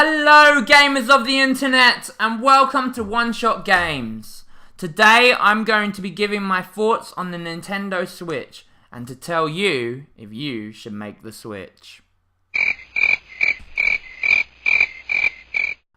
Hello gamers of the internet and welcome to One Shot Games. Today I'm going to be giving my thoughts on the Nintendo Switch and to tell you if you should make the Switch.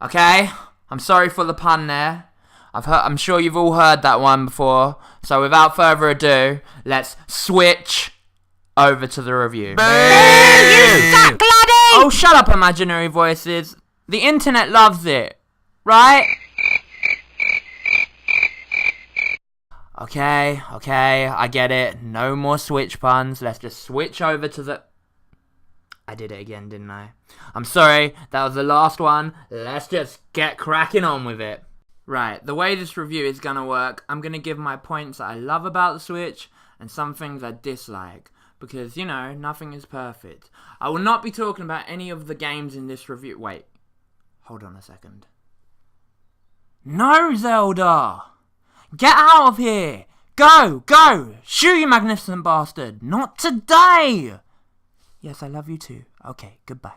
Okay, I'm sorry for the pun there. I'm sure you've all heard that one before. So without further ado, let's switch over to the review. Boo! You suck, bloody! Oh, shut up, imaginary voices. The internet loves it, right? Okay, I get it. No more Switch puns. Let's just switch over to the... I did it again, didn't I? I'm sorry, that was the last one. Let's just get cracking on with it. Right, the way this review is gonna work, I'm gonna give my points that I love about the Switch and some things I dislike. Because, you know, nothing is perfect. I will not be talking about any of the games in this review. Wait, hold on a second. No, Zelda! Get out of here! Go! Shoot, you magnificent bastard! Not today! Yes, I love you too. Okay, goodbye.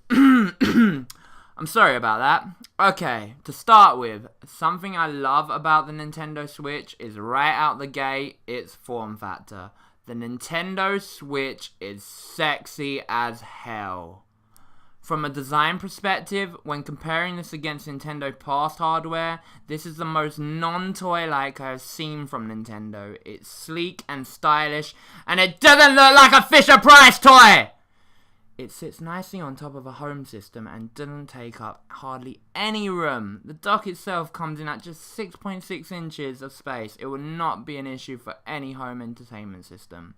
I'm sorry about that. Okay, to start with, something I love about the Nintendo Switch is right out the gate, its form factor. The Nintendo Switch is sexy as hell. From a design perspective, when comparing this against Nintendo past hardware, this is the most non-toy-like I've seen from Nintendo. It's sleek and stylish, and it doesn't look like a Fisher-Price toy! It sits nicely on top of a home system and doesn't take up hardly any room. The dock itself comes in at just 6.6 inches of space. It will not be an issue for any home entertainment system.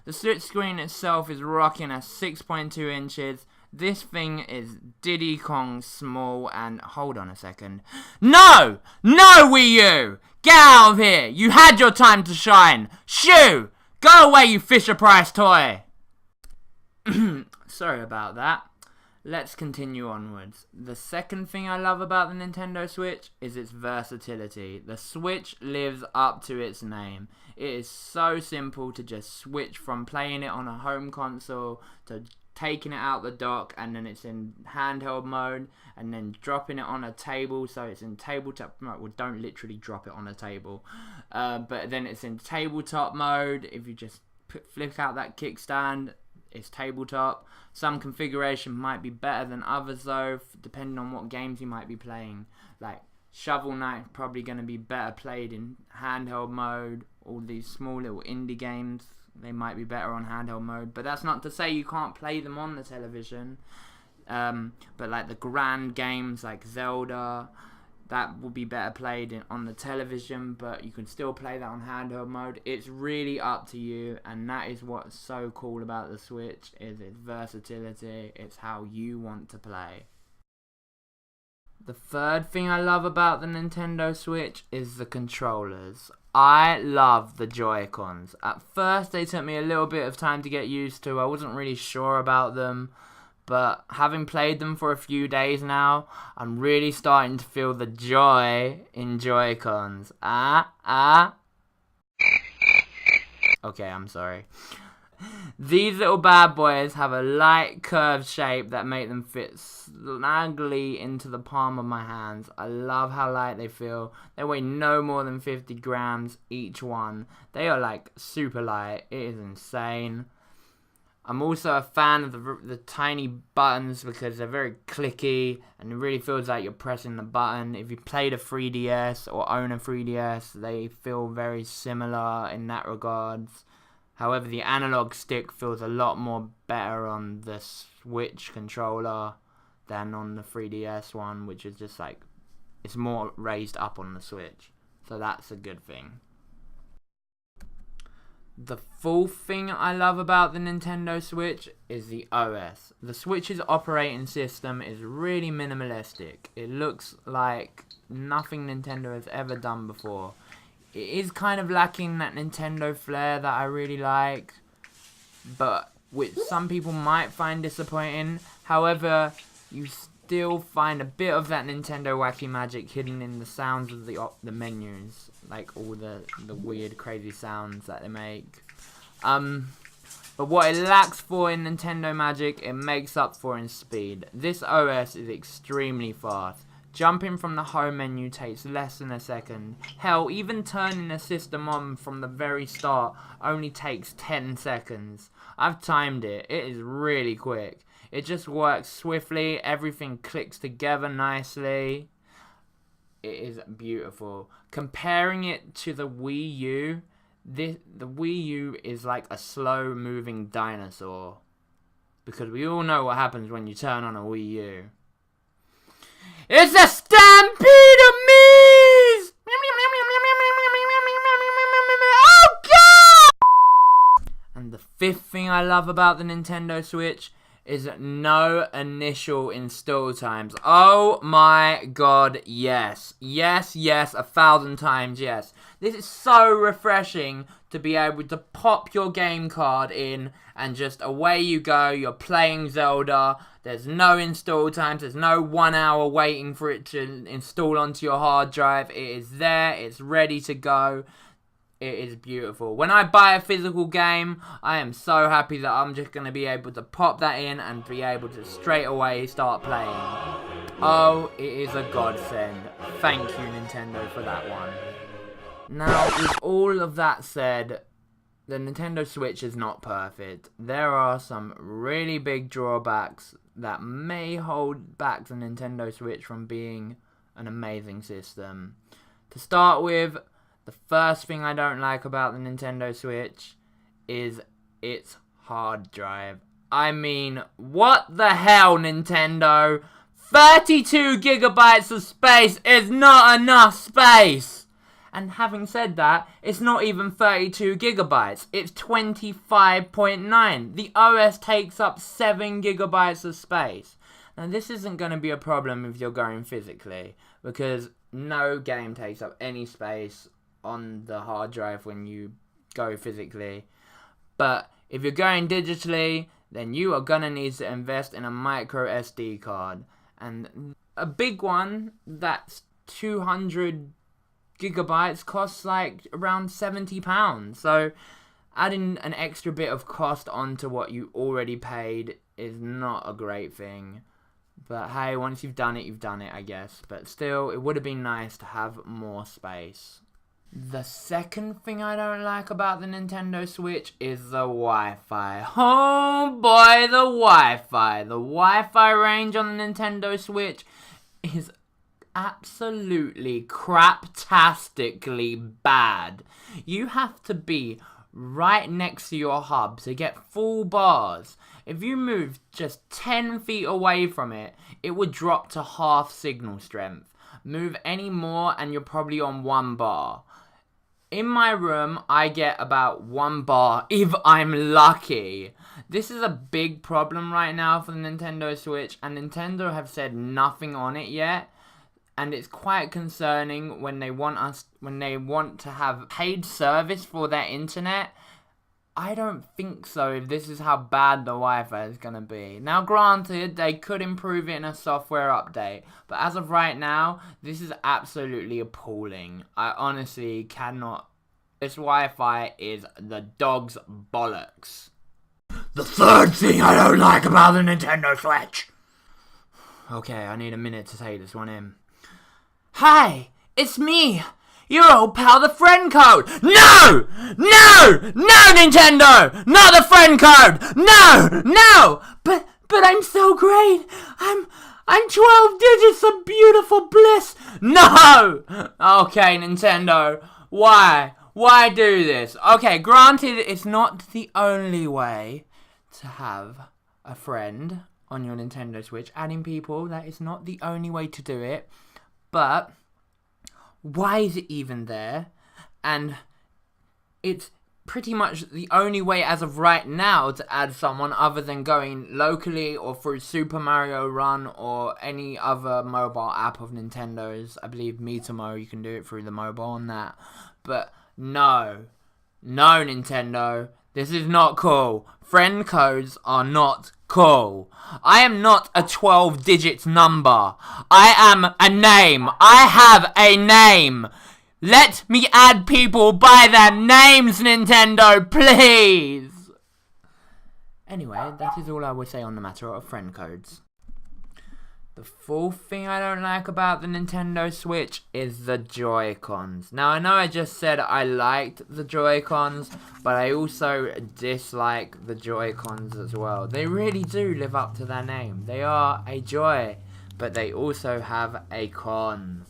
The Switch screen itself is rocking at 6.2 inches. This thing is Diddy Kong small and... Hold on a second. No! No, Wii U! Get out of here! You had your time to shine! Shoo! Go away, you Fisher-Price toy! Sorry about that. Let's continue onwards. The second thing I love about the Nintendo Switch is its versatility. The Switch lives up to its name. It is so simple to just switch from playing it on a home console to taking it out the dock, and then it's in handheld mode, and then dropping it on a table, so it's in tabletop mode. Well, don't literally drop it on a table, but then it's in tabletop mode. If you just flick out that kickstand, it's tabletop. Some configuration might be better than others though, depending on what games you might be playing. Like Shovel Knight probably going to be better played in handheld mode. All these small little indie games, they might be better on handheld mode. But that's not to say you can't play them on the television. But like the grand games like Zelda, that will be better played on the television, but you can still play that on handheld mode. It's really up to you, and that is what's so cool about the Switch, is its versatility. It's how you want to play. The third thing I love about the Nintendo Switch is the controllers. I love the Joy-Cons. At first they took me a little bit of time to get used to. I wasn't really sure about them. But having played them for a few days now, I'm really starting to feel the joy in Joy-Cons. Okay, I'm sorry. These little bad boys have a light curved shape that make them fit snugly into the palm of my hands. I love how light they feel. They weigh no more than 50 grams each one. They are like super light. It is insane. I'm also a fan of the tiny buttons because they're very clicky and it really feels like you're pressing the button. If you played a 3DS or own a 3DS, they feel very similar in that regards. However, the analog stick feels a lot more better on the Switch controller than on the 3DS one, which is just like, it's more raised up on the Switch. So that's a good thing. The fourth thing I love about the Nintendo Switch is the OS. The Switch's operating system is really minimalistic. It looks like nothing Nintendo has ever done before. It is kind of lacking that Nintendo flair that I really like, but which some people might find disappointing. However, you still find a bit of that Nintendo wacky magic hidden in the sounds of the menus, like all the weird crazy sounds that they make. But what it lacks for in Nintendo Magic, it makes up for in speed. This OS is extremely fast. Jumping from the home menu takes less than a second. Hell, even turning the system on from the very start only takes 10 seconds. I've timed it. It is really quick. It just works swiftly. Everything clicks together nicely. It is beautiful. Comparing it to the Wii U, the Wii U is like a slow-moving dinosaur. Because we all know what happens when you turn on a Wii U. It's a stampede of me's! Oh, God! And the fifth thing I love about the Nintendo Switch is no initial install times. Oh my God, yes. Yes, 1,000 times yes. This is so refreshing to be able to pop your game card in and just away you go. You're playing Zelda. There's no install times. There's no 1 hour waiting for it to install onto your hard drive. It is there. It's ready to go. It is beautiful. When I buy a physical game, I am so happy that I'm just going to be able to pop that in and be able to straight away start playing. Oh, it is a godsend. Thank you, Nintendo, for that one. Now, with all of that said, the Nintendo Switch is not perfect. There are some really big drawbacks that may hold back the Nintendo Switch from being an amazing system. To start with, the first thing I don't like about the Nintendo Switch is its hard drive. I mean, what the hell, Nintendo? 32 gigabytes of space is not enough space! And having said that, it's not even 32 gigabytes. It's 25.9. The OS takes up 7 gigabytes of space. Now, this isn't going to be a problem if you're going physically, because no game takes up any space on the hard drive when you go physically. But if you're going digitally, then you are going to need to invest in a micro SD card. And a big one that's 200 gigabytes costs like around £70. So adding an extra bit of cost onto what you already paid is not a great thing. But hey, once you've done it, I guess. But still, it would have been nice to have more space. The second thing I don't like about the Nintendo Switch is the Wi-Fi. Oh boy, the Wi-Fi. The Wi-Fi range on the Nintendo Switch is absolutely craptastically bad. You have to be right next to your hub to get full bars. If you move just 10 feet away from it, it would drop to half signal strength. Move any more and you're probably on 1 bar. In my room, I get about 1 bar if I'm lucky. This is a big problem right now for the Nintendo Switch, and Nintendo have said nothing on it yet. And it's quite concerning when they want to have paid service for their internet. I don't think so if this is how bad the Wi-Fi is going to be. Now granted, they could improve it in a software update. But as of right now, this is absolutely appalling. I honestly cannot. This Wi-Fi is the dog's bollocks. The third thing I don't like about the Nintendo Switch. Okay, I need a minute to take this one in. Hi, it's me, your old pal, the friend code. No, Nintendo, not the friend code. No. But I'm so great. I'm 12 digits of beautiful bliss. No. Okay, Nintendo, why do this? Okay, granted, it's not the only way to have a friend on your Nintendo Switch. Adding people, that is not the only way to do it. But why is it even there? And it's pretty much the only way as of right now to add someone other than going locally or through Super Mario Run or any other mobile app of Nintendo's. I believe Metamo, you can do it through the mobile on that. But no, Nintendo, this is not cool. Friend codes are not cool. I am not a 12-digit number. I am a name. I have a name. Let me add people by their names, Nintendo, please. Anyway, that is all I would say on the matter of friend codes. The fourth thing I don't like about the Nintendo Switch is the Joy-Cons. Now, I know I just said I liked the Joy-Cons, but I also dislike the Joy-Cons as well. They really do live up to their name. They are a joy, but they also have a con.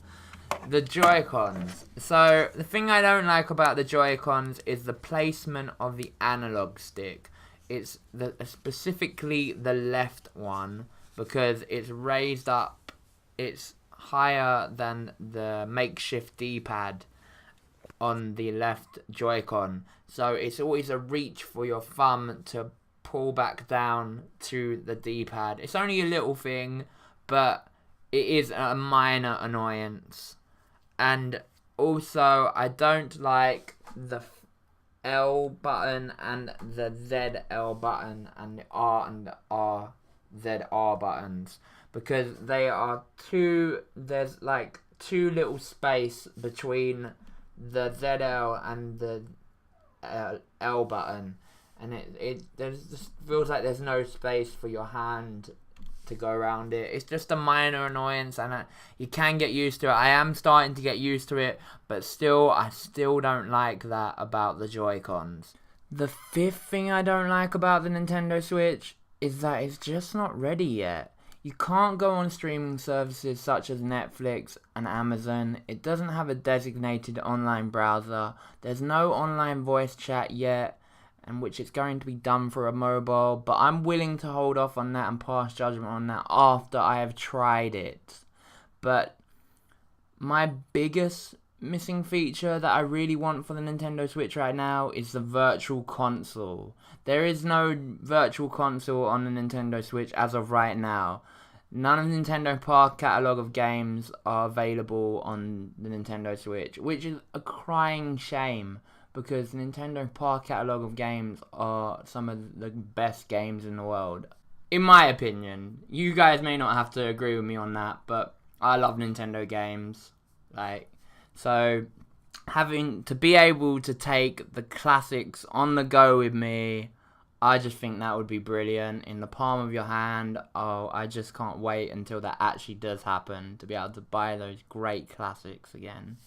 The Joy-Cons. So, the thing I don't like about the Joy-Cons is the placement of the analog stick. It's specifically the left one, because it's raised up, it's higher than the makeshift D-pad on the left Joy-Con. So it's always a reach for your thumb to pull back down to the D-pad. It's only a little thing, but it is a minor annoyance. And also, I don't like the L button and the ZL button and the R and the RZR buttons, because they are there's like too little space between the ZL and the L button, and it just feels like there's no space for your hand to go around it. It's just a minor annoyance, and you can get used to it. I am starting to get used to it, but I still don't like that about the Joy-Cons. The fifth thing I don't like about the Nintendo Switch is that it's just not ready yet. You can't go on streaming services such as Netflix and Amazon. It doesn't have a designated online browser. There's no online voice chat yet, and which is going to be done for a mobile, but I'm willing to hold off on that and pass judgment on that after I have tried it. But my biggest missing feature that I really want for the Nintendo Switch right now is the Virtual Console. There is no Virtual Console on the Nintendo Switch as of right now. None of the Nintendo Park catalogue of games are available on the Nintendo Switch, which is a crying shame, because the Nintendo Park catalogue of games are some of the best games in the world. In my opinion. You guys may not have to agree with me on that, but I love Nintendo games. So having to be able to take the classics on the go with me, I just think that would be brilliant. In the palm of your hand. Oh, I just can't wait until that actually does happen, to be able to buy those great classics again.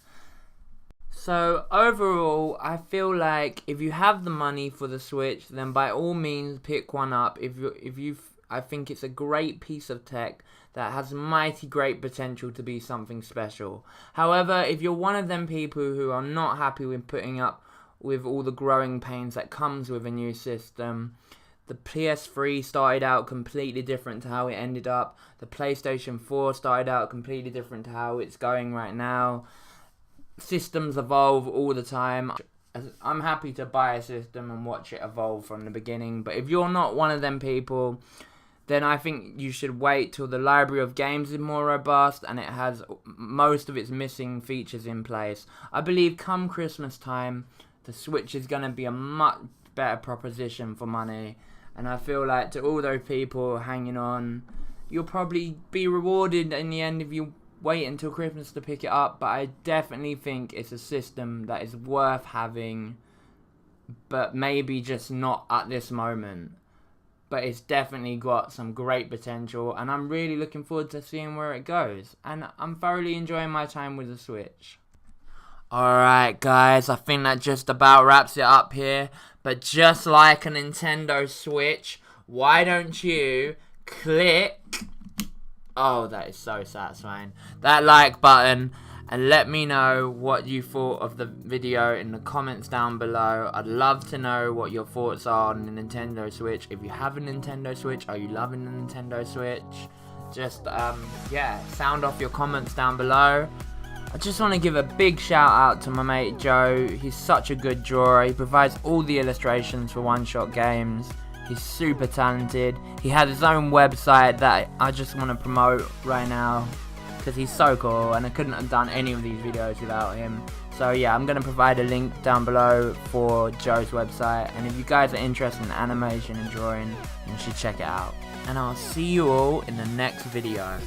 So overall, I feel like if you have the money for the Switch, then by all means pick one up. I think it's a great piece of tech that has mighty great potential to be something special. However, if you're one of them people who are not happy with putting up with all the growing pains that comes with a new system, the PS3 started out completely different to how it ended up. The PlayStation 4 started out completely different to how it's going right now. Systems evolve all the time. I'm happy to buy a system and watch it evolve from the beginning, but if you're not one of them people, then I think you should wait till the library of games is more robust and it has most of its missing features in place. I believe come Christmas time, the Switch is going to be a much better proposition for money, and I feel like to all those people hanging on, you'll probably be rewarded in the end if you wait until Christmas to pick it up. But I definitely think it's a system that is worth having, but maybe just not at this moment. But it's definitely got some great potential, and I'm really looking forward to seeing where it goes. And I'm thoroughly enjoying my time with the Switch. Alright guys, I think that just about wraps it up here. But just like a Nintendo Switch, why don't you click... Oh, that is so satisfying. That like button, and let me know what you thought of the video in the comments down below. I'd love to know what your thoughts are on the Nintendo Switch. If you have a Nintendo Switch, are you loving the Nintendo Switch? Just, sound off your comments down below. I just want to give a big shout out to my mate Joe. He's such a good drawer. He provides all the illustrations for One Shot Games. He's super talented. He has his own website that I just want to promote right now, because he's so cool and I couldn't have done any of these videos without him. So yeah, I'm going to provide a link down below for Joe's website, and if you guys are interested in animation and drawing, you should check it out. And I'll see you all in the next video.